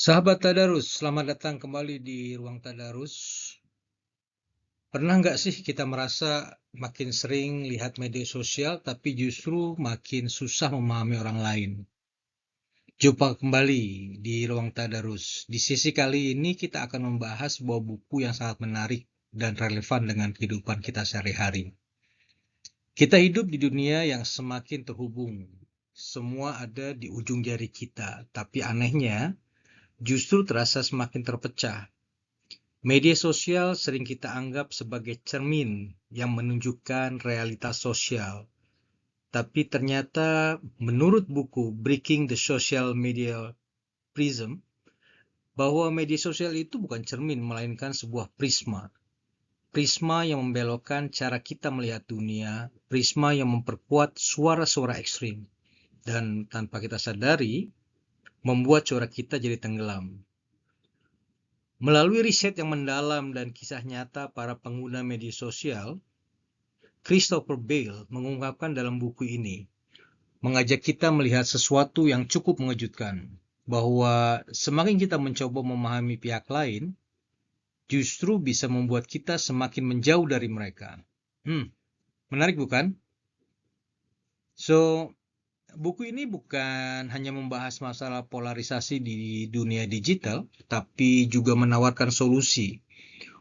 Sahabat Tadarus, selamat datang kembali di Ruang Tadarus. Pernah nggak sih kita merasa makin sering lihat media sosial, tapi justru makin susah memahami orang lain? Jumpa kembali di Ruang Tadarus. Di sesi kali ini kita akan membahas sebuah buku yang sangat menarik dan relevan dengan kehidupan kita sehari-hari. Kita hidup di dunia yang semakin terhubung. Semua ada di ujung jari kita, tapi anehnya justru terasa semakin terpecah. Media sosial sering kita anggap sebagai cermin yang menunjukkan realitas sosial, tapi ternyata menurut buku Breaking the Social Media Prism, bahwa media sosial itu bukan cermin melainkan sebuah prisma. Prisma yang membelokkan cara kita melihat dunia, prisma yang memperkuat suara-suara ekstrim, dan tanpa kita sadari, membuat suara kita jadi tenggelam. Melalui riset yang mendalam dan kisah nyata para pengguna media sosial, Christopher Bale mengungkapkan dalam buku ini, mengajak kita melihat sesuatu yang cukup mengejutkan, bahwa semakin kita mencoba memahami pihak lain, justru bisa membuat kita semakin menjauh dari mereka. Menarik bukan? So, buku ini bukan hanya membahas masalah polarisasi di dunia digital, tapi juga menawarkan solusi.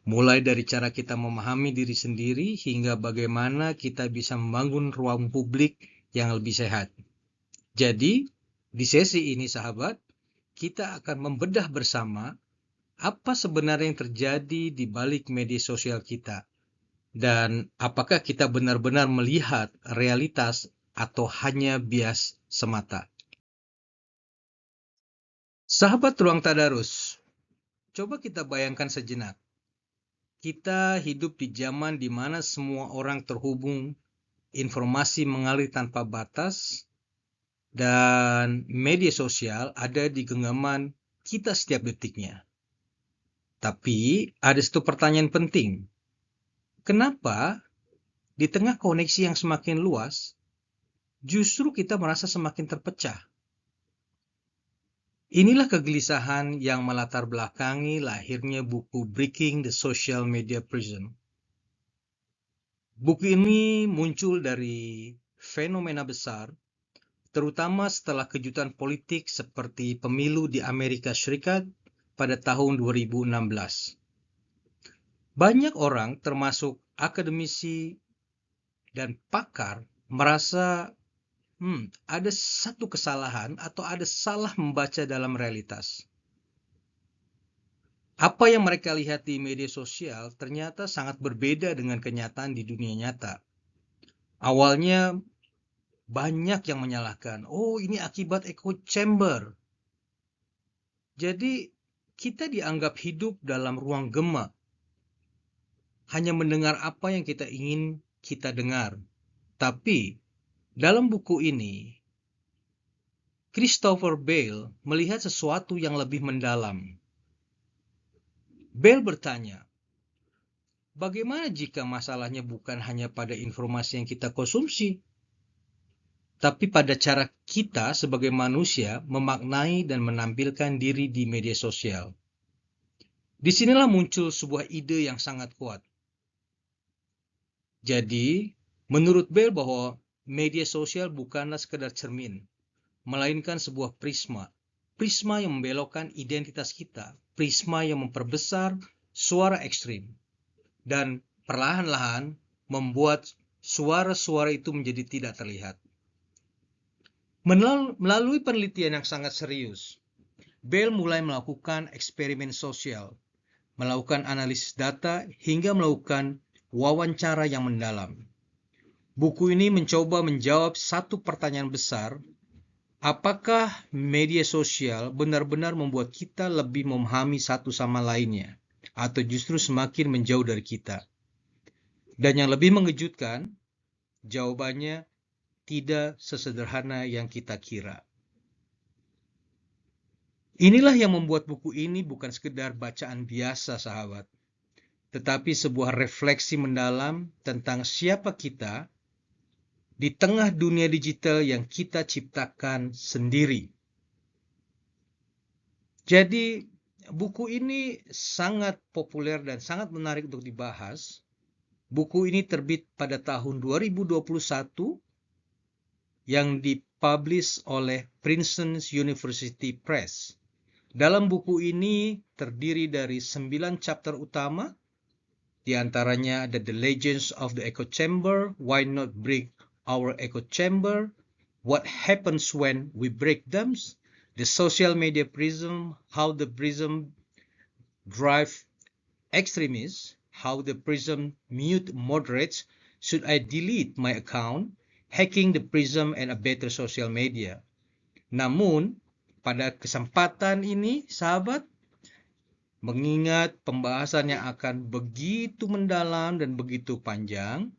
Mulai dari cara kita memahami diri sendiri hingga bagaimana kita bisa membangun ruang publik yang lebih sehat. Jadi, di sesi ini sahabat, kita akan membedah bersama apa sebenarnya yang terjadi di balik media sosial kita. Dan apakah kita benar-benar melihat realitas atau hanya bias semata. Sahabat Ruang Tadarus, coba kita bayangkan sejenak. Kita hidup di zaman di mana semua orang terhubung, informasi mengalir tanpa batas, dan media sosial ada di genggaman kita setiap detiknya. Tapi ada satu pertanyaan penting. Kenapa di tengah koneksi yang semakin luas, justru kita merasa semakin terpecah? Inilah kegelisahan yang melatar belakangi lahirnya buku Breaking the Social Media Prism. Buku ini muncul dari fenomena besar, terutama setelah kejutan politik seperti pemilu di Amerika Serikat pada tahun 2016. Banyak orang, termasuk akademisi dan pakar, merasa ada satu kesalahan atau ada salah membaca dalam realitas. Apa yang mereka lihat di media sosial ternyata sangat berbeda dengan kenyataan di dunia nyata. Awalnya banyak yang menyalahkan, ini akibat echo chamber. Jadi kita dianggap hidup dalam ruang gema, hanya mendengar apa yang kita ingin kita dengar. Tapi dalam buku ini, Christopher Bale melihat sesuatu yang lebih mendalam. Bale bertanya, bagaimana jika masalahnya bukan hanya pada informasi yang kita konsumsi, tapi pada cara kita sebagai manusia memaknai dan menampilkan diri di media sosial? Disinilah muncul sebuah ide yang sangat kuat. Jadi, menurut Bale bahwa media sosial bukanlah sekedar cermin, melainkan sebuah prisma. Prisma yang membelokkan identitas kita, prisma yang memperbesar suara ekstrim, dan perlahan-lahan membuat suara-suara itu menjadi tidak terlihat. Melalui penelitian yang sangat serius, Bale mulai melakukan eksperimen sosial, melakukan analisis data, hingga melakukan wawancara yang mendalam. Buku ini mencoba menjawab satu pertanyaan besar, apakah media sosial benar-benar membuat kita lebih memahami satu sama lainnya, atau justru semakin menjauh dari kita? Dan yang lebih mengejutkan, jawabannya tidak sesederhana yang kita kira. Inilah yang membuat buku ini bukan sekedar bacaan biasa, sahabat, tetapi sebuah refleksi mendalam tentang siapa kita di tengah dunia digital yang kita ciptakan sendiri. Jadi, buku ini sangat populer dan sangat menarik untuk dibahas. Buku ini terbit pada tahun 2021 yang dipublish oleh Princeton University Press. Dalam buku ini terdiri dari 9 chapter utama, di antaranya ada The Legends of the Echo Chamber, Why Not Break Our Echo Chamber, What Happens When We Break Them, The Social Media Prism, How the Prism Drive Extremists, How the Prism Mute Moderates, Should I Delete My Account, Hacking the Prism and a Better Social Media. Namun, pada kesempatan ini, sahabat, mengingat pembahasannya akan begitu mendalam dan begitu panjang,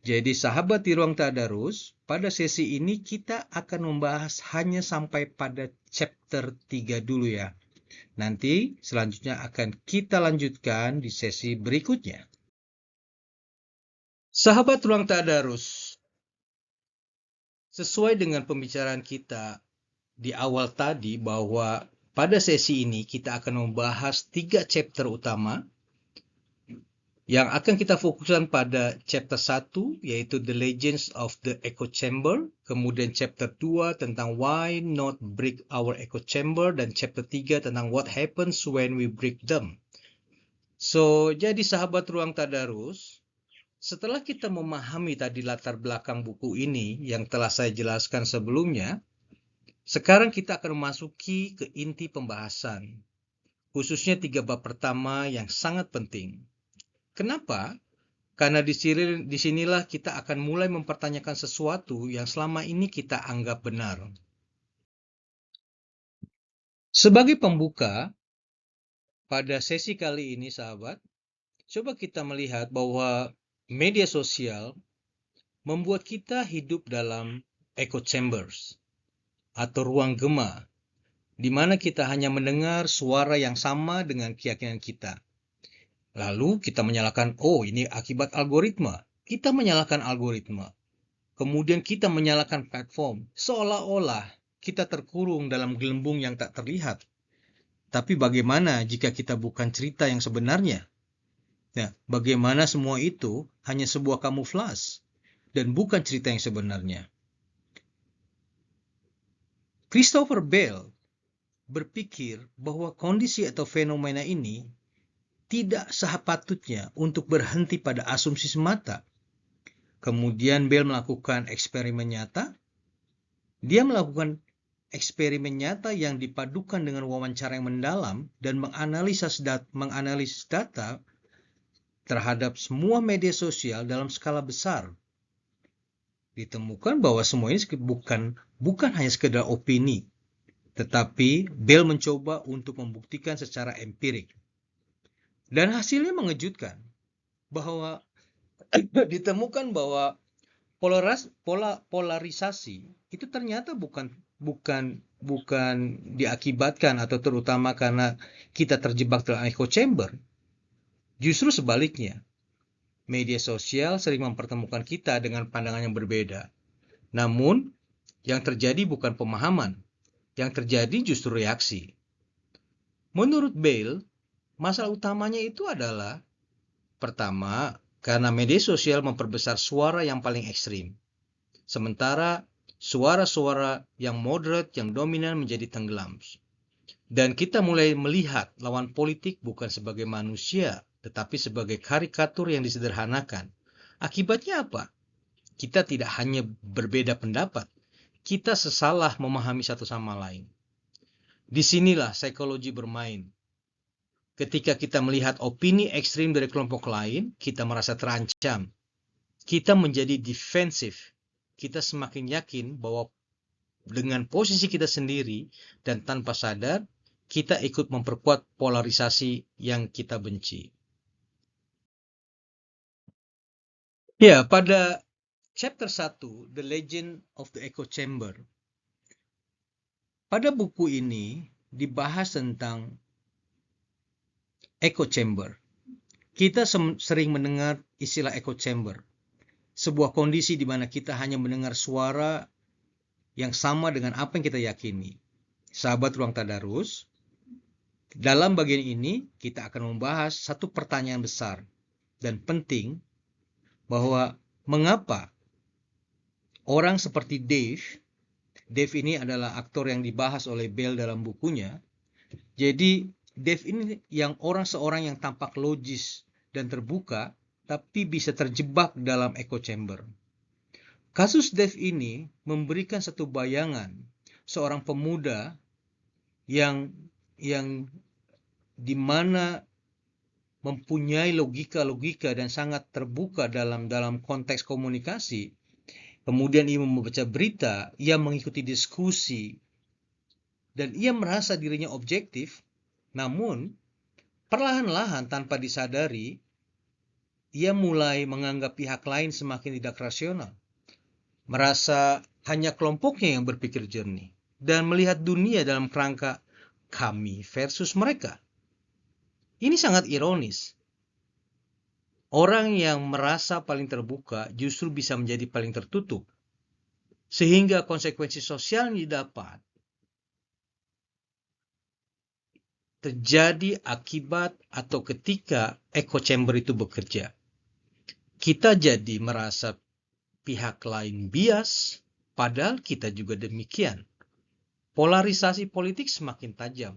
jadi sahabat di ruang tadarus, pada sesi ini kita akan membahas hanya sampai pada chapter 3 dulu ya. Nanti selanjutnya akan kita lanjutkan di sesi berikutnya. Sahabat ruang tadarus, sesuai dengan pembicaraan kita di awal tadi bahwa pada sesi ini kita akan membahas 3 chapter utama yang akan kita fokuskan pada chapter 1 yaitu The Legends of the Echo Chamber, kemudian chapter 2 tentang Why Not Break Our Echo Chamber, dan chapter 3 tentang What Happens When We Break Them. So, jadi sahabat ruang tadarus, setelah kita memahami tadi latar belakang buku ini yang telah saya jelaskan sebelumnya, sekarang kita akan memasuki ke inti pembahasan, khususnya 3 bab pertama yang sangat penting. Kenapa? Karena disinilah kita akan mulai mempertanyakan sesuatu yang selama ini kita anggap benar. Sebagai pembuka, pada sesi kali ini sahabat, coba kita melihat bahwa media sosial membuat kita hidup dalam echo chambers atau ruang gema, di mana kita hanya mendengar suara yang sama dengan keyakinan kita. Lalu kita menyalahkan, oh ini akibat algoritma. Kita menyalahkan algoritma. Kemudian kita menyalahkan platform. Seolah-olah kita terkurung dalam gelembung yang tak terlihat. Tapi bagaimana jika kita bukan cerita yang sebenarnya? Nah, bagaimana semua itu hanya sebuah kamuflas dan bukan cerita yang sebenarnya? Christopher Bale berpikir bahwa kondisi atau fenomena ini tidak sepatutnya untuk berhenti pada asumsi semata. Kemudian Bale melakukan eksperimen nyata. Dia melakukan eksperimen nyata yang dipadukan dengan wawancara yang mendalam dan menganalisis data terhadap semua media sosial dalam skala besar. Ditemukan bahwa semua ini bukan hanya sekedar opini, tetapi Bale mencoba untuk membuktikan secara empirik. Dan hasilnya mengejutkan bahwa ditemukan bahwa polarisasi itu ternyata bukan diakibatkan atau terutama karena kita terjebak dalam echo chamber. Justru sebaliknya, media sosial sering mempertemukan kita dengan pandangan yang berbeda. Namun, yang terjadi bukan pemahaman, yang terjadi justru reaksi. Menurut Bale, masalah utamanya itu adalah, pertama, karena media sosial memperbesar suara yang paling ekstrim. Sementara suara-suara yang moderate, yang dominan menjadi tenggelam. Dan kita mulai melihat lawan politik bukan sebagai manusia, tetapi sebagai karikatur yang disederhanakan. Akibatnya apa? Kita tidak hanya berbeda pendapat, kita sesalah memahami satu sama lain. Disinilah psikologi bermain. Ketika kita melihat opini ekstrim dari kelompok lain, kita merasa terancam. Kita menjadi defensif. Kita semakin yakin bahwa dengan posisi kita sendiri dan tanpa sadar, kita ikut memperkuat polarisasi yang kita benci. Ya, pada chapter 1, The Legend of the Echo Chamber, pada buku ini dibahas tentang echo chamber. Kita sering mendengar istilah echo chamber, sebuah kondisi di mana kita hanya mendengar suara yang sama dengan apa yang kita yakini. Sahabat ruang tadarus, Dalam bagian ini, kita akan membahas satu pertanyaan besar dan penting, bahwa mengapa orang seperti Dave ini adalah aktor yang dibahas oleh Bell dalam bukunya. Jadi Dave ini seorang yang tampak logis dan terbuka, tapi bisa terjebak dalam echo chamber. Kasus Dave ini memberikan satu bayangan seorang pemuda yang dimana mempunyai logika dan sangat terbuka dalam konteks komunikasi. Kemudian ia membaca berita, ia mengikuti diskusi, dan ia merasa dirinya objektif. Namun perlahan-lahan tanpa disadari, ia mulai menganggap pihak lain semakin tidak rasional, merasa hanya kelompoknya yang berpikir jernih, dan melihat dunia dalam kerangka kami versus mereka. Ini sangat ironis. Orang yang merasa paling terbuka justru bisa menjadi paling tertutup, sehingga konsekuensi sosial yang didapat terjadi akibat atau ketika echo chamber itu bekerja. Kita jadi merasa pihak lain bias, padahal kita juga demikian. Polarisasi politik semakin tajam.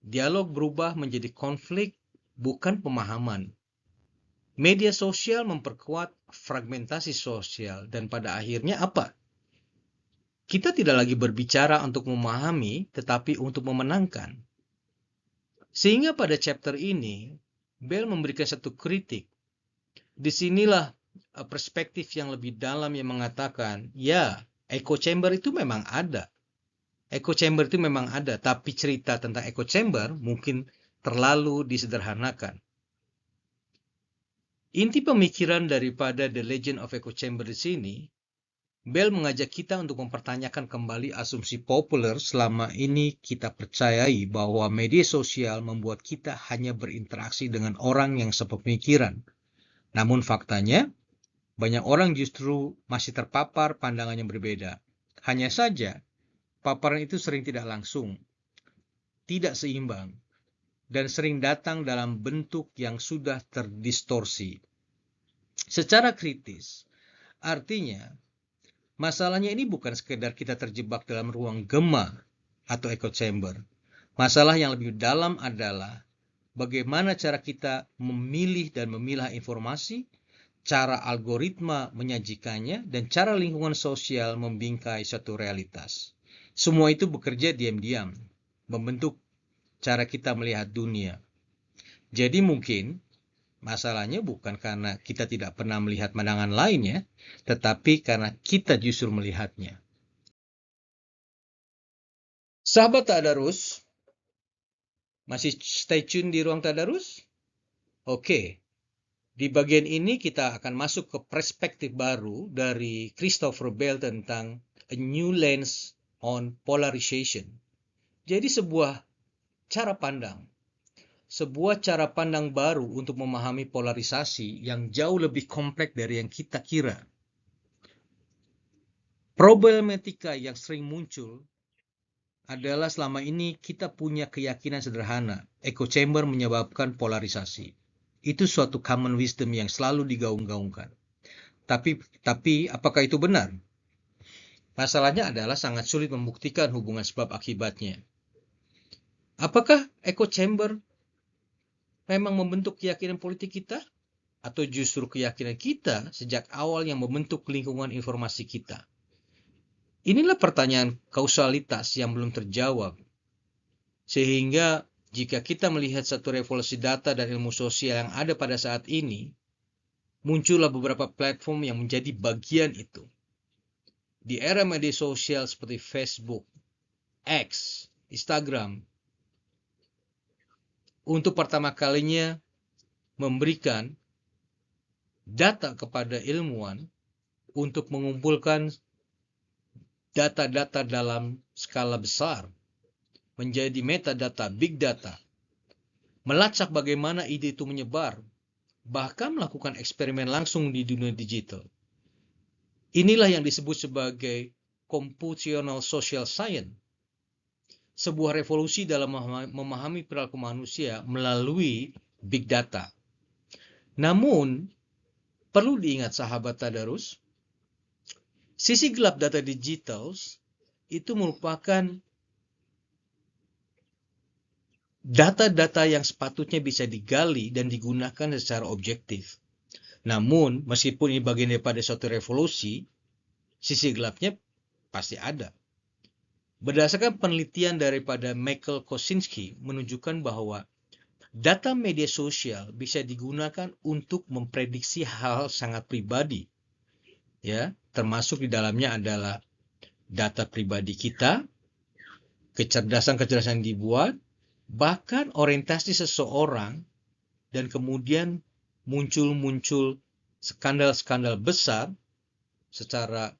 Dialog berubah menjadi konflik, bukan pemahaman. Media sosial memperkuat fragmentasi sosial, dan pada akhirnya apa? Kita tidak lagi berbicara untuk memahami, tetapi untuk memenangkan. Sehingga pada chapter ini, Bell memberikan satu kritik. Disinilah perspektif yang lebih dalam yang mengatakan, ya, echo chamber itu memang ada. Echo chamber itu memang ada, tapi cerita tentang echo chamber mungkin terlalu disederhanakan. Inti pemikiran daripada The Legend of Echo Chamber di sini, Bell mengajak kita untuk mempertanyakan kembali asumsi populer selama ini kita percayai bahwa media sosial membuat kita hanya berinteraksi dengan orang yang sepemikiran. Namun faktanya, banyak orang justru masih terpapar pandangan yang berbeda. Hanya saja, paparan itu sering tidak langsung, tidak seimbang, dan sering datang dalam bentuk yang sudah terdistorsi. Secara kritis, artinya, masalahnya ini bukan sekedar kita terjebak dalam ruang gema atau echo chamber. Masalah yang lebih dalam adalah bagaimana cara kita memilih dan memilah informasi, cara algoritma menyajikannya, dan cara lingkungan sosial membingkai suatu realitas. Semua itu bekerja diam-diam, membentuk cara kita melihat dunia. Jadi mungkin masalahnya bukan karena kita tidak pernah melihat pandangan lainnya, tetapi karena kita justru melihatnya. Sahabat Tadarus, masih stay tune di Ruang Tadarus? Oke. Di bagian ini kita akan masuk ke perspektif baru dari Christopher Bell tentang A New Lens on Polarization. Jadi sebuah cara pandang baru untuk memahami polarisasi yang jauh lebih kompleks dari yang kita kira. Problematika yang sering muncul adalah selama ini kita punya keyakinan sederhana, echo chamber menyebabkan polarisasi. Itu suatu common wisdom yang selalu digaung-gaungkan. Tapi apakah itu benar? Masalahnya adalah sangat sulit membuktikan hubungan sebab akibatnya. Apakah echo chamber memang membentuk keyakinan politik kita? Atau justru keyakinan kita sejak awal yang membentuk lingkungan informasi kita? Inilah pertanyaan kausalitas yang belum terjawab. Sehingga jika kita melihat satu revolusi data dan ilmu sosial yang ada pada saat ini, muncullah beberapa platform yang menjadi bagian itu. Di era media sosial seperti Facebook, X, Instagram, untuk pertama kalinya memberikan data kepada ilmuwan untuk mengumpulkan data-data dalam skala besar, menjadi metadata, big data, melacak bagaimana ide itu menyebar, bahkan melakukan eksperimen langsung di dunia digital. Inilah yang disebut sebagai computational social science. sebuah revolusi dalam memahami perilaku manusia melalui big data. Namun, perlu diingat sahabat Tadarus, sisi gelap data digital itu merupakan data-data yang sepatutnya bisa digali dan digunakan secara objektif. Namun, meskipun ini bagian daripada suatu revolusi, sisi gelapnya pasti ada. Berdasarkan penelitian daripada Michael Kosinski menunjukkan bahwa data media sosial bisa digunakan untuk memprediksi hal sangat pribadi, ya, termasuk di dalamnya adalah data pribadi kita, kecerdasan-kecerdasan dibuat, bahkan orientasi seseorang, dan kemudian muncul skandal-skandal besar secara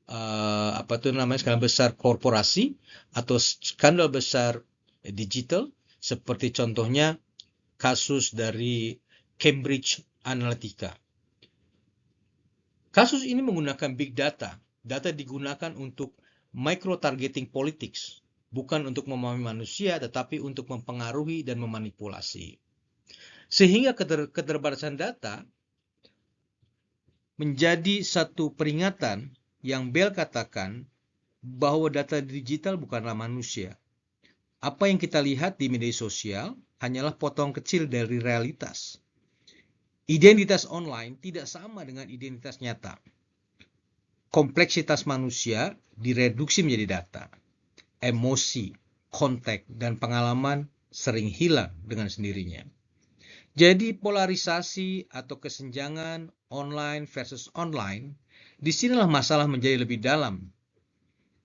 skandal besar korporasi atau skandal besar digital, seperti contohnya kasus dari Cambridge Analytica. Kasus ini menggunakan big data. Data digunakan untuk micro-targeting politics, bukan untuk memahami manusia, tetapi untuk mempengaruhi dan memanipulasi. Sehingga keterbatasan data menjadi satu peringatan yang Bell katakan bahwa data digital bukanlah manusia. Apa yang kita lihat di media sosial hanyalah potong kecil dari realitas. Identitas online tidak sama dengan identitas nyata. Kompleksitas manusia direduksi menjadi data. Emosi, konteks, dan pengalaman sering hilang dengan sendirinya. Jadi polarisasi atau kesenjangan online versus online, disinilah masalah menjadi lebih dalam.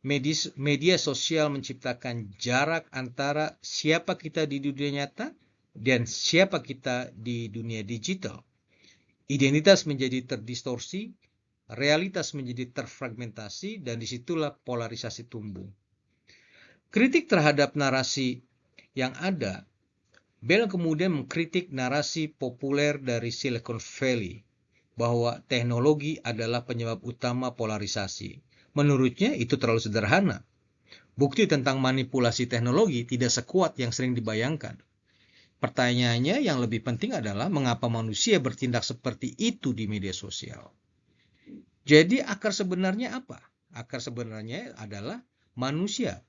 Media sosial menciptakan jarak antara siapa kita di dunia nyata dan siapa kita di dunia digital. Identitas menjadi terdistorsi, realitas menjadi terfragmentasi, dan disitulah polarisasi tumbuh. Kritik terhadap narasi yang ada, Bell kemudian mengkritik narasi populer dari Silicon Valley bahwa teknologi adalah penyebab utama polarisasi. Menurutnya itu terlalu sederhana. Bukti tentang manipulasi teknologi tidak sekuat yang sering dibayangkan. Pertanyaannya yang lebih penting adalah mengapa manusia bertindak seperti itu di media sosial. Jadi akar sebenarnya apa? Akar sebenarnya adalah manusia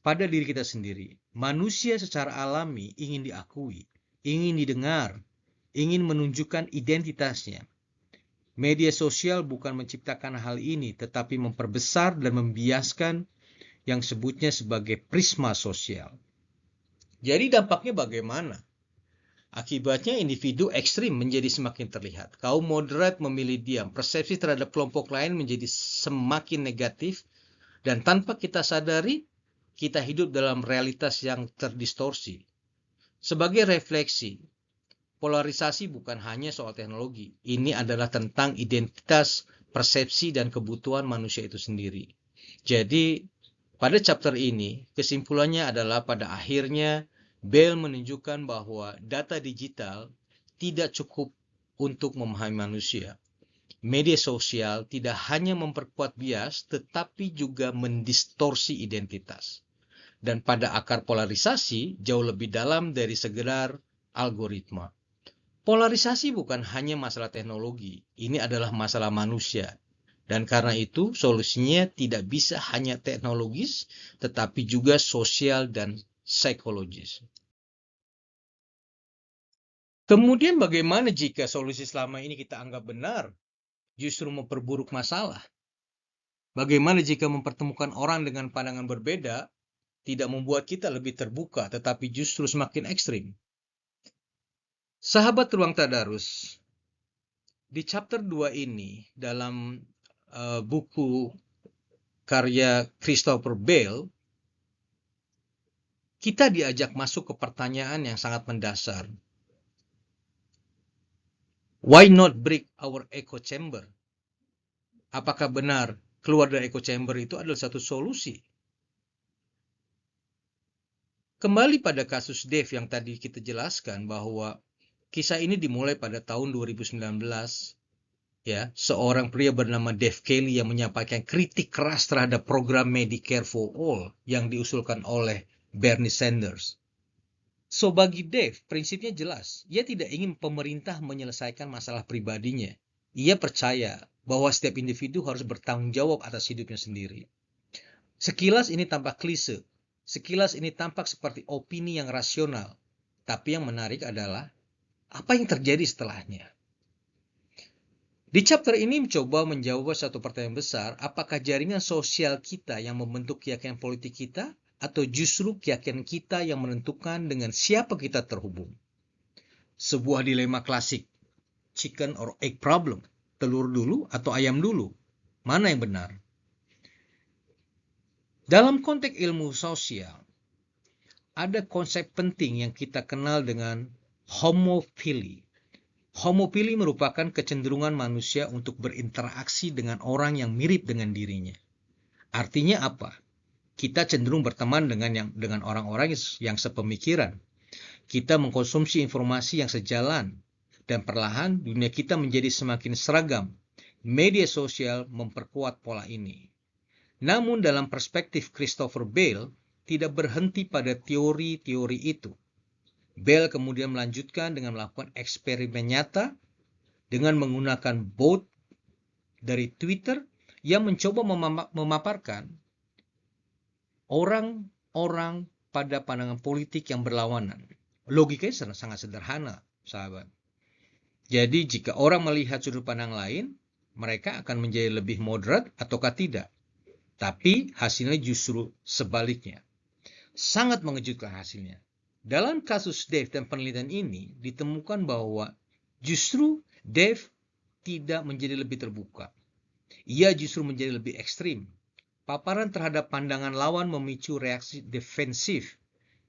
pada diri kita sendiri. Manusia secara alami ingin diakui, ingin didengar, ingin menunjukkan identitasnya. Media sosial bukan menciptakan hal ini, tetapi memperbesar dan membiaskan yang sebutnya sebagai prisma sosial. Jadi dampaknya bagaimana? Akibatnya individu ekstrim menjadi semakin terlihat. Kaum moderat memilih diam, persepsi terhadap kelompok lain menjadi semakin negatif, dan tanpa kita sadari, kita hidup dalam realitas yang terdistorsi. Sebagai refleksi, polarisasi bukan hanya soal teknologi. Ini adalah tentang identitas, persepsi, dan kebutuhan manusia itu sendiri. Jadi, pada chapter ini, kesimpulannya adalah pada akhirnya Bell menunjukkan bahwa data digital tidak cukup untuk memahami manusia. Media sosial tidak hanya memperkuat bias, tetapi juga mendistorsi identitas. Dan pada akar polarisasi jauh lebih dalam dari sekedar algoritma. Polarisasi bukan hanya masalah teknologi, ini adalah masalah manusia. Dan karena itu solusinya tidak bisa hanya teknologis, tetapi juga sosial dan psikologis. Kemudian bagaimana jika solusi selama ini kita anggap benar, justru memperburuk masalah? Bagaimana jika mempertemukan orang dengan pandangan berbeda, tidak membuat kita lebih terbuka, tetapi justru semakin ekstrim? Sahabat Ruang Tadarus, di chapter 2 ini, dalam buku karya Christopher Bell, kita diajak masuk ke pertanyaan yang sangat mendasar. Why not break our echo chamber? Apakah benar keluar dari echo chamber itu adalah satu solusi? Kembali pada kasus Dave yang tadi kita jelaskan bahwa kisah ini dimulai pada tahun 2019 ya, seorang pria bernama Dave Kelly yang menyampaikan kritik keras terhadap program Medicare for All yang diusulkan oleh Bernie Sanders. So bagi Dave, prinsipnya jelas. Ia tidak ingin pemerintah menyelesaikan masalah pribadinya. Ia percaya bahwa setiap individu harus bertanggung jawab atas hidupnya sendiri. Sekilas ini tampak klise. Sekilas ini tampak seperti opini yang rasional. Tapi yang menarik adalah apa yang terjadi setelahnya. Di chapter ini mencoba menjawab satu pertanyaan besar, apakah jaringan sosial kita yang membentuk keyakinan politik kita, atau justru keyakinan kita yang menentukan dengan siapa kita terhubung? Sebuah dilema klasik, chicken or egg problem, telur dulu atau ayam dulu, mana yang benar? Dalam konteks ilmu sosial, ada konsep penting yang kita kenal dengan homophilia. Homophilia merupakan kecenderungan manusia untuk berinteraksi dengan orang yang mirip dengan dirinya. Artinya apa? Kita cenderung berteman dengan orang-orang yang sepemikiran. Kita mengkonsumsi informasi yang sejalan, dan perlahan dunia kita menjadi semakin seragam. Media sosial memperkuat pola ini. Namun dalam perspektif Christopher Bale, tidak berhenti pada teori-teori itu. Bale kemudian melanjutkan dengan melakukan eksperimen nyata dengan menggunakan bot dari Twitter yang mencoba memaparkan orang-orang pada pandangan politik yang berlawanan. Logikanya sangat sederhana, sahabat. Jadi jika orang melihat sudut pandang lain, mereka akan menjadi lebih moderat ataukah tidak. Tapi hasilnya justru sebaliknya. Sangat mengejutkan hasilnya. Dalam kasus Dave dan penelitian ini, ditemukan bahwa justru Dave tidak menjadi lebih terbuka. Ia justru menjadi lebih ekstrim. Paparan terhadap pandangan lawan memicu reaksi defensif.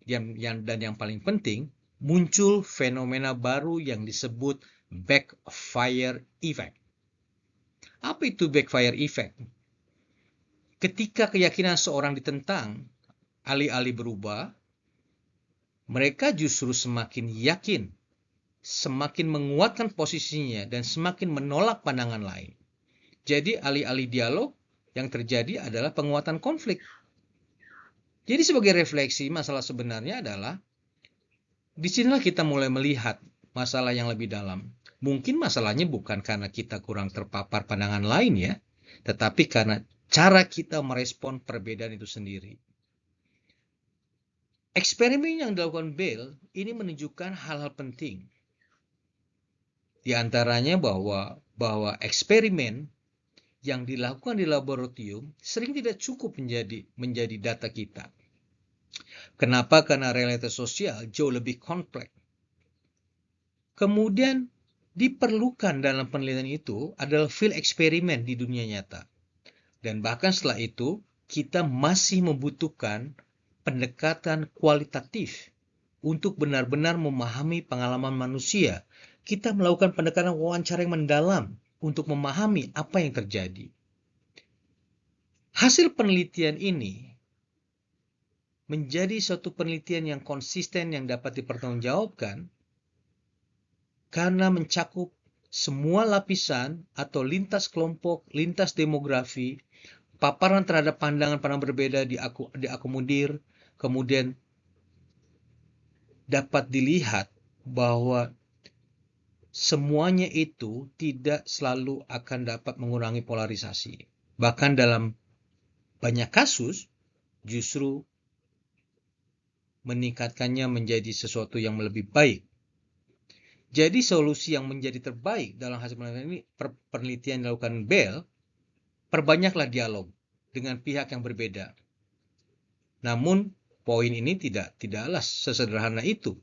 Dan yang paling penting, muncul fenomena baru yang disebut backfire effect. Apa itu backfire effect? Ketika keyakinan seorang ditentang, alih-alih berubah, mereka justru semakin yakin, semakin menguatkan posisinya, dan semakin menolak pandangan lain. Jadi alih-alih dialog, yang terjadi adalah penguatan konflik. Jadi sebagai refleksi, masalah sebenarnya adalah, disinilah kita mulai melihat masalah yang lebih dalam. Mungkin masalahnya bukan karena kita kurang terpapar pandangan lain ya, tetapi karena cara kita merespon perbedaan itu sendiri. Eksperimen yang dilakukan Bale ini menunjukkan hal-hal penting. Di antaranya bahwa eksperimen yang dilakukan di laboratorium sering tidak cukup menjadi data kita. Kenapa? Karena realitas sosial jauh lebih kompleks. Kemudian diperlukan dalam penelitian itu adalah field eksperimen di dunia nyata. Dan bahkan setelah itu, kita masih membutuhkan pendekatan kualitatif untuk benar-benar memahami pengalaman manusia. Kita melakukan pendekatan wawancara yang mendalam untuk memahami apa yang terjadi. Hasil penelitian ini menjadi suatu penelitian yang konsisten yang dapat dipertanggungjawabkan karena mencakup semua lapisan atau lintas kelompok, lintas demografi, paparan terhadap pandangan-pandangan berbeda diakomodir, kemudian dapat dilihat bahwa semuanya itu tidak selalu akan dapat mengurangi polarisasi. Bahkan dalam banyak kasus justru meningkatkannya menjadi sesuatu yang lebih baik. Jadi solusi yang menjadi terbaik dalam hasil penelitian yang dilakukan Bale, perbanyaklah dialog dengan pihak yang berbeda. Namun poin ini tidaklah sesederhana itu.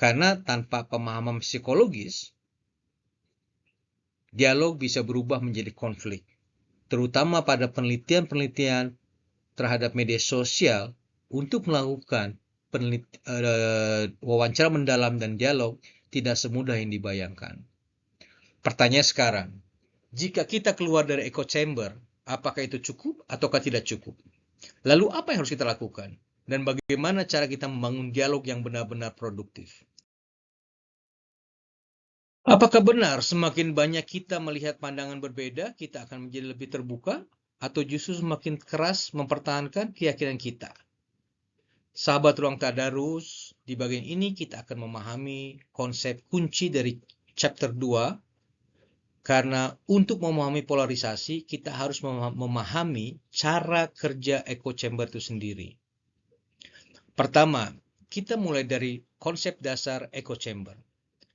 Karena tanpa pemahaman psikologis, dialog bisa berubah menjadi konflik. Terutama pada penelitian-penelitian terhadap media sosial untuk melakukan wawancara mendalam dan dialog tidak semudah yang dibayangkan. Pertanyaan sekarang, jika kita keluar dari echo chamber, apakah itu cukup ataukah tidak cukup? Lalu apa yang harus kita lakukan? Dan bagaimana cara kita membangun dialog yang benar-benar produktif? Apakah benar semakin banyak kita melihat pandangan berbeda, kita akan menjadi lebih terbuka, atau justru semakin keras mempertahankan keyakinan kita? Sahabat Ruang Tadarus, di bagian ini kita akan memahami konsep kunci dari chapter 2, karena untuk memahami polarisasi, kita harus memahami cara kerja echo chamber itu sendiri. Pertama, kita mulai dari konsep dasar echo chamber.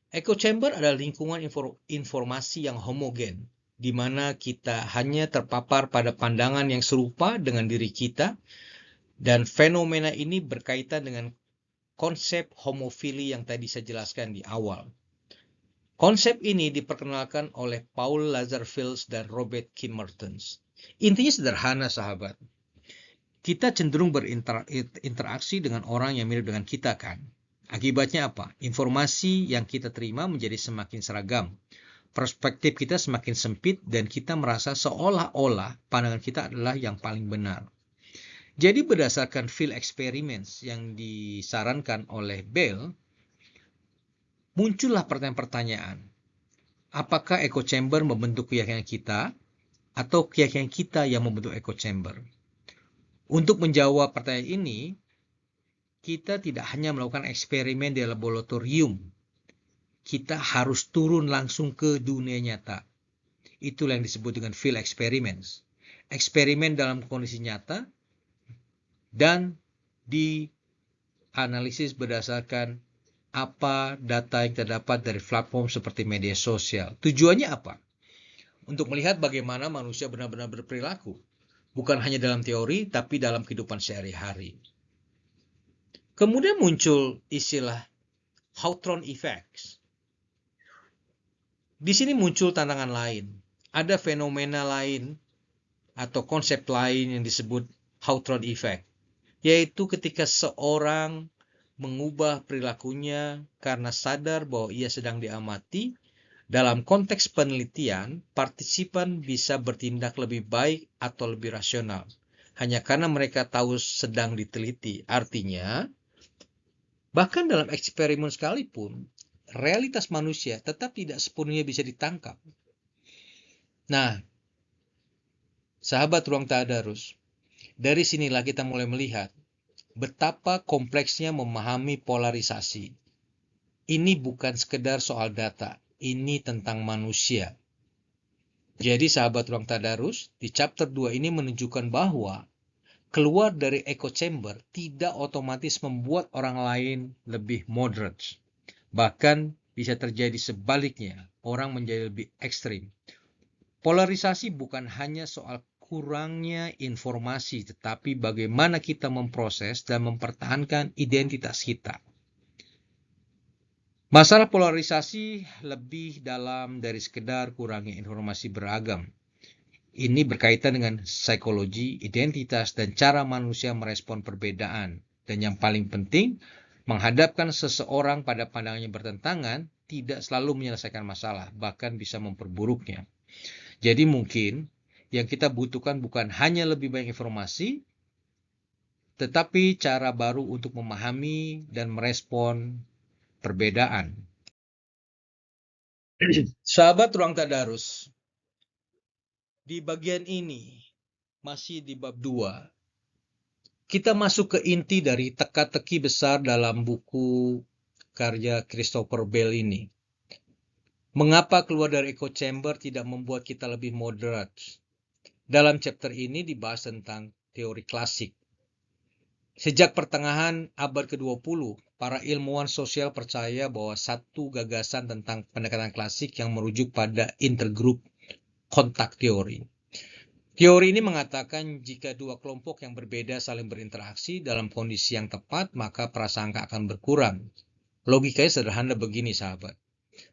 Echo chamber adalah lingkungan informasi yang homogen, di mana kita hanya terpapar pada pandangan yang serupa dengan diri kita, dan fenomena ini berkaitan dengan konsep homofili yang tadi saya jelaskan di awal. Konsep ini diperkenalkan oleh Paul Lazarsfeld dan Robert K. Mertens. Intinya sederhana, sahabat. Kita cenderung berinteraksi dengan orang yang mirip dengan kita, kan? Akibatnya apa? Informasi yang kita terima menjadi semakin seragam. Perspektif kita semakin sempit dan kita merasa seolah-olah pandangan kita adalah yang paling benar. Jadi berdasarkan field experiments yang disarankan oleh Bell, muncullah pertanyaan-pertanyaan. Apakah echo chamber membentuk keyakinan kita atau keyakinan kita yang membentuk echo chamber? Untuk menjawab pertanyaan ini, kita tidak hanya melakukan eksperimen di laboratorium. Kita harus turun langsung ke dunia nyata. Itulah yang disebut dengan field experiments. Eksperimen dalam kondisi nyata dan dianalisis berdasarkan apa data yang terdapat dari platform seperti media sosial. Tujuannya apa? Untuk melihat bagaimana manusia benar-benar berperilaku. Bukan hanya dalam teori, tapi dalam kehidupan sehari-hari. Kemudian muncul istilah Hawthorne Effects. Di sini muncul tantangan lain. Ada fenomena lain atau konsep lain yang disebut Hawthorne Effect, yaitu ketika seorang mengubah perilakunya karena sadar bahwa ia sedang diamati. Dalam konteks penelitian, partisipan bisa bertindak lebih baik atau lebih rasional hanya karena mereka tahu sedang diteliti. Artinya, bahkan dalam eksperimen sekalipun, realitas manusia tetap tidak sepenuhnya bisa ditangkap. Nah, sahabat Ruang Tadarus, dari sinilah kita mulai melihat betapa kompleksnya memahami polarisasi. Ini bukan sekedar soal data, ini tentang manusia. Jadi sahabat Ruang Tadarus, di chapter 2 ini menunjukkan bahwa keluar dari echo chamber tidak otomatis membuat orang lain lebih moderate. Bahkan bisa terjadi sebaliknya, orang menjadi lebih ekstrim. Polarisasi bukan hanya soal kurangnya informasi, tetapi bagaimana kita memproses dan mempertahankan identitas kita. Masalah polarisasi lebih dalam dari sekedar kurangnya informasi beragam. Ini berkaitan dengan psikologi, identitas, dan cara manusia merespon perbedaan. Dan yang paling penting, menghadapkan seseorang pada pandangan yang bertentangan tidak selalu menyelesaikan masalah, bahkan bisa memperburuknya. Jadi mungkin yang kita butuhkan bukan hanya lebih banyak informasi, tetapi cara baru untuk memahami dan merespon perbedaan. Sahabat Ruang Tadarus, di bagian ini, masih di bab 2, kita masuk ke inti dari teka-teki besar dalam buku karya Christopher Bell ini. Mengapa keluar dari echo chamber tidak membuat kita lebih moderate? Dalam chapter ini dibahas tentang teori klasik. Sejak pertengahan abad ke-20, para ilmuwan sosial percaya bahwa satu gagasan tentang pendekatan klasik yang merujuk pada intergroup kontak teori. Teori ini mengatakan jika dua kelompok yang berbeda saling berinteraksi dalam kondisi yang tepat, maka prasangka akan berkurang. Logikanya sederhana begini, sahabat.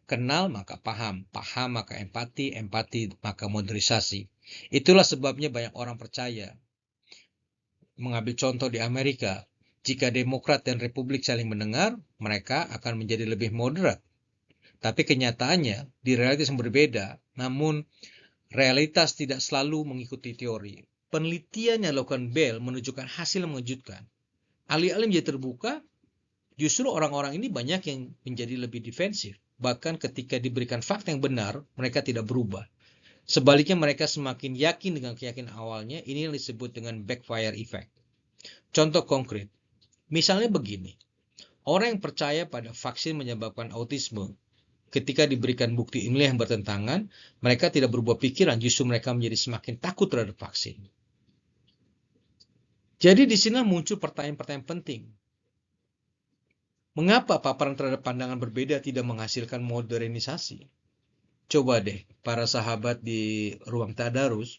Kenal maka paham, paham maka empati, empati maka modernisasi. Itulah sebabnya banyak orang percaya. Mengambil contoh di Amerika, jika Demokrat dan Republik saling mendengar, mereka akan menjadi lebih moderat. Tapi kenyataannya, di realitas yang berbeda, namun realitas tidak selalu mengikuti teori. Penelitian yang dilakukan Bell menunjukkan hasil yang mengejutkan. Alih-alih menjadi terbuka, justru orang-orang ini banyak yang menjadi lebih defensif. Bahkan ketika diberikan fakta yang benar, mereka tidak berubah. Sebaliknya mereka semakin yakin dengan keyakinan awalnya. Ini yang disebut dengan backfire effect. Contoh konkret, misalnya begini. Orang yang percaya pada vaksin menyebabkan autisme, ketika diberikan bukti ilmiah yang bertentangan, mereka tidak berubah pikiran, justru mereka menjadi semakin takut terhadap vaksin. Jadi di sini muncul pertanyaan-pertanyaan penting. Mengapa paparan terhadap pandangan berbeda tidak menghasilkan modernisasi? Coba deh para sahabat di ruang tadarus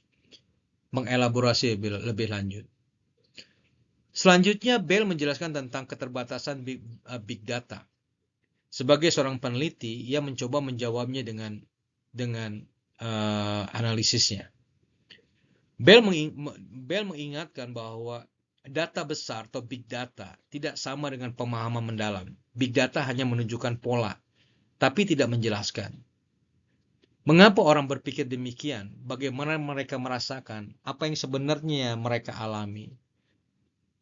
mengelaborasi lebih lanjut. Selanjutnya, Bell menjelaskan tentang keterbatasan big data. Sebagai seorang peneliti, ia mencoba menjawabnya dengan analisisnya. Bell mengingatkan bahwa data besar atau big data tidak sama dengan pemahaman mendalam. Big data hanya menunjukkan pola, tapi tidak menjelaskan. Mengapa orang berpikir demikian? Bagaimana mereka merasakan? Apa yang sebenarnya mereka alami?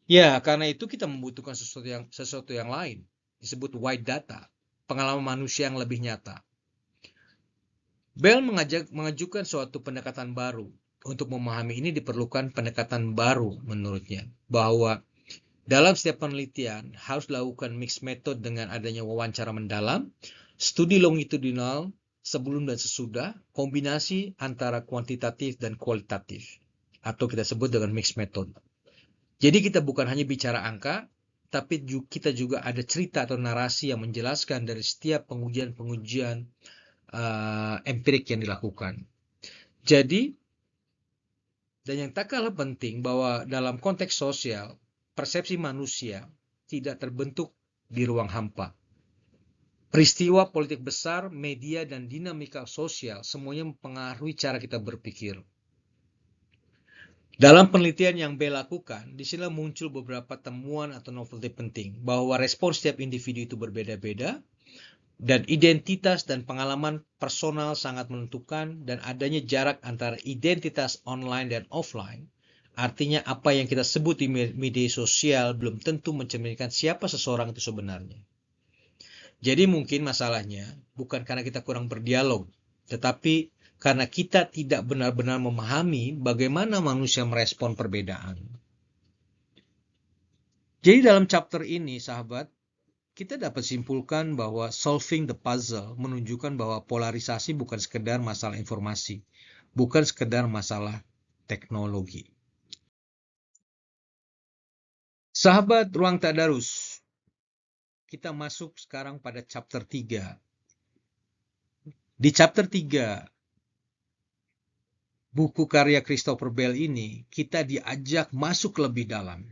Ya, karena itu kita membutuhkan sesuatu yang lain. Disebut wide data, pengalaman manusia yang lebih nyata. Bell mengajukan suatu pendekatan baru. Untuk memahami ini diperlukan pendekatan baru menurutnya. Bahwa dalam setiap penelitian harus dilakukan mixed method dengan adanya wawancara mendalam, studi longitudinal sebelum dan sesudah, kombinasi antara kuantitatif dan kualitatif. Atau kita sebut dengan mixed method. Jadi kita bukan hanya bicara angka, tapi kita juga ada cerita atau narasi yang menjelaskan dari setiap pengujian empirik yang dilakukan. Jadi, dan yang tak kalah penting bahwa dalam konteks sosial, persepsi manusia tidak terbentuk di ruang hampa. Peristiwa politik besar, media, dan dinamika sosial semuanya mempengaruhi cara kita berpikir. Dalam penelitian yang Bell lakukan, di sini muncul beberapa temuan atau novelty penting, bahwa respon setiap individu itu berbeda-beda, dan identitas dan pengalaman personal sangat menentukan, dan adanya jarak antara identitas online dan offline. Artinya apa yang kita sebut di media sosial belum tentu mencerminkan siapa seseorang itu sebenarnya. Jadi mungkin masalahnya bukan karena kita kurang berdialog, tetapi karena kita tidak benar-benar memahami bagaimana manusia merespon perbedaan. Jadi dalam chapter ini, sahabat, kita dapat simpulkan bahwa solving the puzzle menunjukkan bahwa polarisasi bukan sekedar masalah informasi, bukan sekedar masalah teknologi. Sahabat Ruang Tadarus, kita masuk sekarang pada chapter 3. Di chapter 3, buku karya Christopher Bell ini, kita diajak masuk lebih dalam.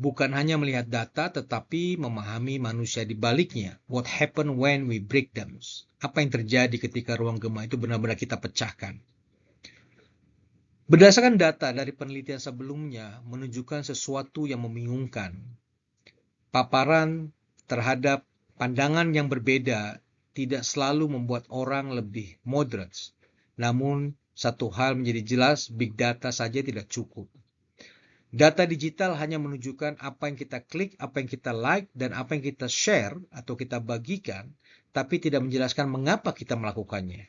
Bukan hanya melihat data, tetapi memahami manusia di baliknya. What happened when we break them? Apa yang terjadi ketika ruang gema itu benar-benar kita pecahkan. Berdasarkan data dari penelitian sebelumnya, menunjukkan sesuatu yang membingungkan. Paparan terhadap pandangan yang berbeda tidak selalu membuat orang lebih moderate. Namun, satu hal menjadi jelas, big data saja tidak cukup. Data digital hanya menunjukkan apa yang kita klik, apa yang kita like, dan apa yang kita share atau kita bagikan, tapi tidak menjelaskan mengapa kita melakukannya.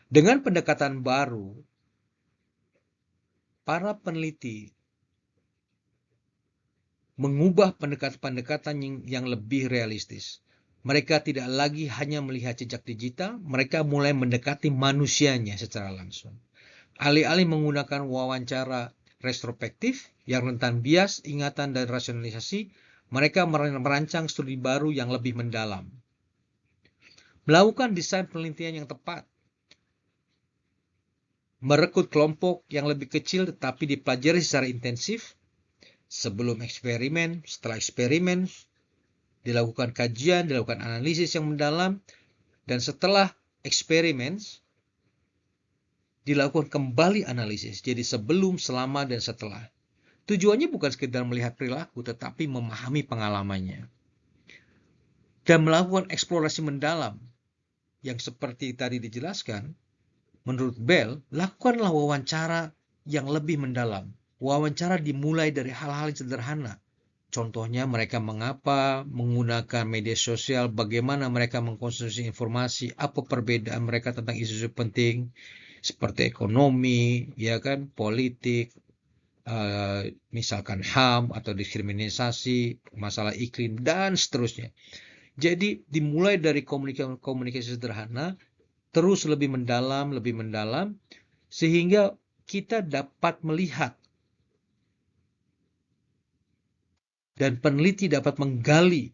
Dengan pendekatan baru, para peneliti mengubah pendekatan yang lebih realistis. Mereka tidak lagi hanya melihat jejak digital, mereka mulai mendekati manusianya secara langsung. Alih-alih menggunakan wawancara retrospektif yang rentan bias, ingatan, dan rasionalisasi, mereka merancang studi baru yang lebih mendalam. Melakukan desain penelitian yang tepat, merekrut kelompok yang lebih kecil tetapi dipelajari secara intensif, sebelum eksperimen, setelah eksperimen, dilakukan kajian, dilakukan analisis yang mendalam, dan setelah eksperimen, dilakukan kembali analisis, jadi sebelum, selama, dan setelah. Tujuannya bukan sekedar melihat perilaku, tetapi memahami pengalamannya. Dan melakukan eksplorasi mendalam, yang seperti tadi dijelaskan, menurut Bell, lakukanlah wawancara yang lebih mendalam. Wawancara dimulai dari hal-hal yang sederhana. Contohnya mereka mengapa menggunakan media sosial, bagaimana mereka mengkonsumsi informasi, apa perbedaan mereka tentang isu-isu penting seperti ekonomi, ya kan, politik, misalkan HAM atau diskriminasi, masalah iklim dan seterusnya. Jadi dimulai dari komunikasi sederhana, terus lebih mendalam, sehingga kita dapat melihat dan peneliti dapat menggali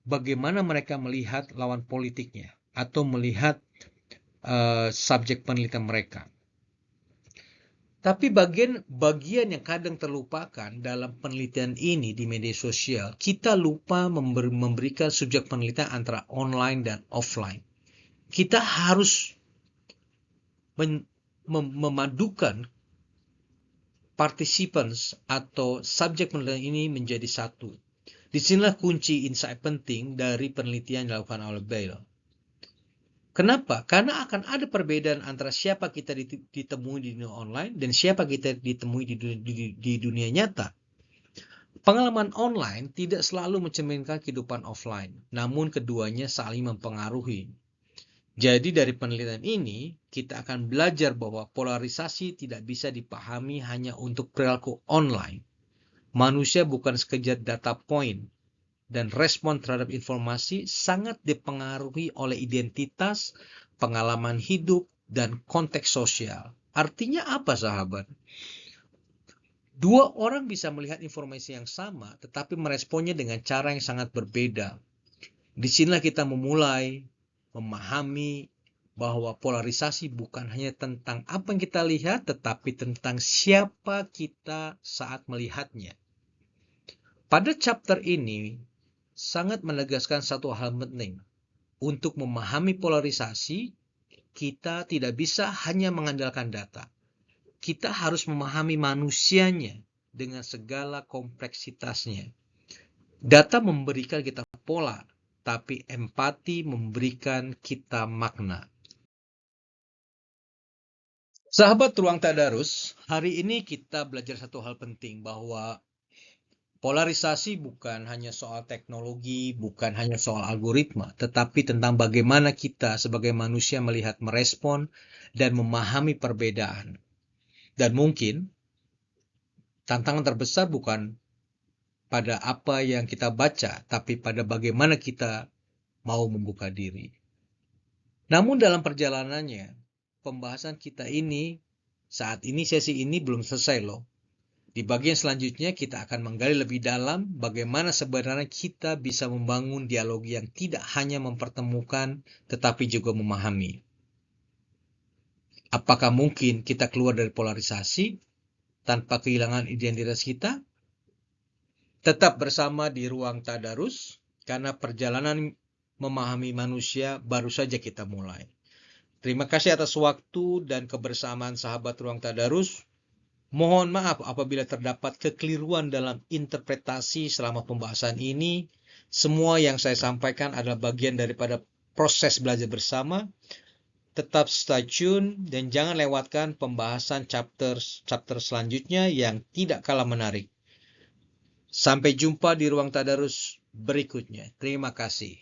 bagaimana mereka melihat lawan politiknya atau melihat subjek penelitian mereka. Tapi bagian yang kadang terlupakan dalam penelitian ini di media sosial, kita lupa memberikan subjek penelitian antara online dan offline. Kita harus memadukan participants atau subjek penelitian ini menjadi satu. Disinilah kunci insight penting dari penelitian yang dilakukan oleh Bale. Kenapa? Karena akan ada perbedaan antara siapa kita ditemui di dunia online dan siapa kita ditemui di dunia nyata. Pengalaman online tidak selalu mencerminkan kehidupan offline, namun keduanya saling mempengaruhi. Jadi dari penelitian ini, kita akan belajar bahwa polarisasi tidak bisa dipahami hanya untuk perilaku online. Manusia bukan sekedar data point, dan respon terhadap informasi sangat dipengaruhi oleh identitas, pengalaman hidup, dan konteks sosial. Artinya apa, sahabat? Dua orang bisa melihat informasi yang sama, tetapi meresponnya dengan cara yang sangat berbeda. Disinilah kita memulai memahami bahwa polarisasi bukan hanya tentang apa yang kita lihat, tetapi tentang siapa kita saat melihatnya. Pada chapter ini, sangat menegaskan satu hal penting. Untuk memahami polarisasi, kita tidak bisa hanya mengandalkan data. Kita harus memahami manusianya dengan segala kompleksitasnya. Data memberikan kita pola, tapi empati memberikan kita makna. Sahabat Ruang Tadarus, hari ini kita belajar satu hal penting, bahwa polarisasi bukan hanya soal teknologi, bukan hanya soal algoritma, tetapi tentang bagaimana kita sebagai manusia melihat, merespon, dan memahami perbedaan. Dan mungkin tantangan terbesar bukan pada apa yang kita baca, tapi pada bagaimana kita mau membuka diri. Namun dalam perjalanannya, pembahasan kita ini, saat ini sesi ini belum selesai loh. Di bagian selanjutnya kita akan menggali lebih dalam bagaimana sebenarnya kita bisa membangun dialog yang tidak hanya mempertemukan tetapi juga memahami. Apakah mungkin kita keluar dari polarisasi tanpa kehilangan identitas kita? Tetap bersama di Ruang Tadarus, karena perjalanan memahami manusia baru saja kita mulai. Terima kasih atas waktu dan kebersamaan sahabat Ruang Tadarus. Mohon maaf apabila terdapat kekeliruan dalam interpretasi selama pembahasan ini. Semua yang saya sampaikan adalah bagian daripada proses belajar bersama. Tetap stay tune dan jangan lewatkan pembahasan chapter selanjutnya yang tidak kalah menarik. Sampai jumpa di Ruang Tadarus berikutnya. Terima kasih.